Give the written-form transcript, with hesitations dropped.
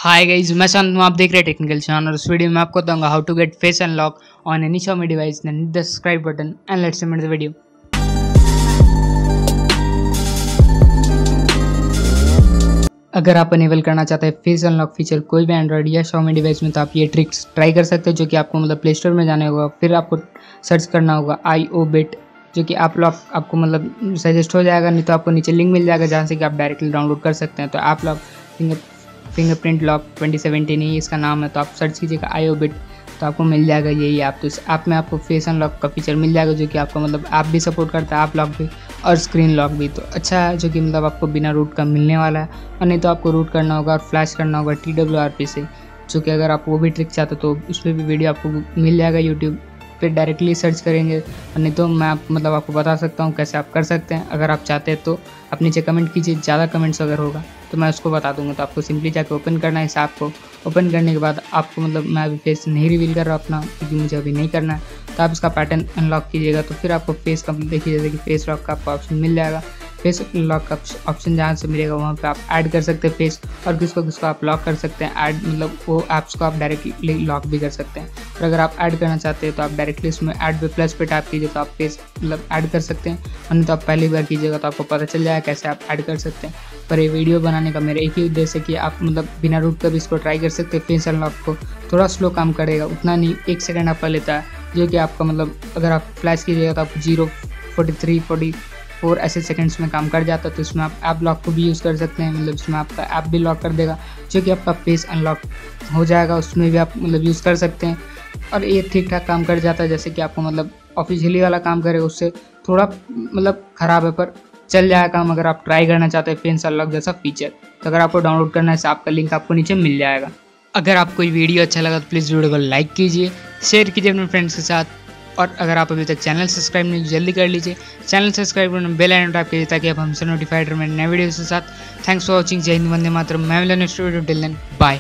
Hi guys, मैं शांतनु, आप देख रहे हैं टेक्निकल चैनल और इस वीडियो में आपको बताऊंगा how to get face unlock on any Xiaomi device. Then hit the subscribe button and let's start the video. अगर आप अनेबल करना चाहते हैं फेस अनलॉक फीचर कोई भी एंड्रॉइड या Xiaomi डिवाइस में, तो आप ये ट्रिक्स ट्राई कर सकते हो, जो कि आपको प्ले स्टोर में जाने होगा, फिर आपको सर्च करना होगा IO-BIT, जो कि आप लॉक आपको सजेस्ट हो जाएगा, नहीं तो आपको नीचे लिंक मिल जाएगा जहाँ से कि आप डायरेक्टली डाउनलोड कर सकते हैं। तो आप लॉक फिंगरप्रिंट लॉक 2017 ही इसका नाम है, तो आप सर्च कीजिएगा IO-BIT, तो आपको मिल जाएगा यही ऐप। तो इस ऐप में आपको फेस अनलॉक का फीचर मिल जाएगा, जो कि आपको ऐप भी सपोर्ट करता है, ऐप लॉक भी और स्क्रीन लॉक भी। तो अच्छा है, जो कि आपको बिना रूट का मिलने वाला है, और नहीं तो आपको रूट करना होगा और फ्लैश करना होगा TWRP से, जो कि अगर आप वो भी ट्रिक चाहते हो तो उस पर भी वीडियो आपको मिल जाएगा यूट्यूब पे, डायरेक्टली सर्च करेंगे। और नहीं तो मैं आपको बता सकता हूँ कैसे आप कर सकते हैं। अगर आप चाहते हैं तो आप नीचे कमेंट कीजिए, ज़्यादा कमेंट्स अगर होगा तो मैं उसको बता दूंगा। तो आपको सिंपली जाकर ओपन करना है इस ऐप को। ओपन करने के बाद आपको मैं अभी फेस नहीं रिवील कर रहा अपना, क्योंकि मुझे अभी नहीं करना है। तो आप इसका पैटर्न अनलॉक कीजिएगा, तो फिर आपको फेस का देखिए, जैसे कि फेस लॉक का आपको ऑप्शन मिल जाएगा। फेस लॉक का ऑप्शन जहाँ से मिलेगा वहाँ पे आप ऐड कर सकते हैं फेस, और किसको आप लॉक कर सकते हैं। ऐड वो ऐप्स को आप डायरेक्टली लॉक भी कर सकते हैं। और अगर आप ऐड करना चाहते हैं तो आप डायरेक्टली उसमें ऐड पे प्लस पे टैप कीजिए, तो आप फेस ऐड कर सकते हैं। और नहीं तो आप पहली बार कीजिएगा तो आपको पता चल जाएगा कैसे आप ऐड कर सकते हैं। पर ये वीडियो बनाने का मेरा एक ही उद्देश्य है कि आप बिना रूट कर भी इसको ट्राई कर सकते हैं। फेस अनलॉक को थोड़ा स्लो काम करेगा, उतना नहीं, 1 सेकंड आपका लेता है, जो कि आपका अगर आप फ्लैश कीजिएगा तो आपको 0, 43, 44 ऐसे सेकंड्स में काम कर जाता है। तो इसमें आप ऐप लॉक को भी यूज़ कर सकते हैं, इसमें आपका ऐप भी लॉक कर देगा, जो कि आपका फेस अनलॉक हो जाएगा। उसमें भी आप यूज़ कर सकते हैं, और ये ठीक ठाक काम कर जाता है। जैसे कि आपको ऑफिशियली वाला काम करेगा, उससे थोड़ा ख़राब है, पर चल जाएगा काम अगर आप ट्राई करना चाहते हैं फेस अनलॉक जैसा फीचर। तो अगर आपको डाउनलोड करना है इस ऐप का लिंक आपको नीचे मिल जाएगा। अगर आपको ये वीडियो अच्छा लगा तो प्लीज़ वीडियो को लाइक कीजिए, शेयर कीजिए अपने फ्रेंड्स के साथ, और अगर आप अभी तक चैनल सब्सक्राइब नहीं जल्दी कर लीजिए। चैनल सब्सक्राइब करना, बेल आइकन टैप कीजिए, ताकि आप हमसे नोटिफाइड रहे नए वीडियो के साथ। Thanks for watching. जय हिंद, वंदे मातरम। मैं मिलूंगा next video. Till then bye.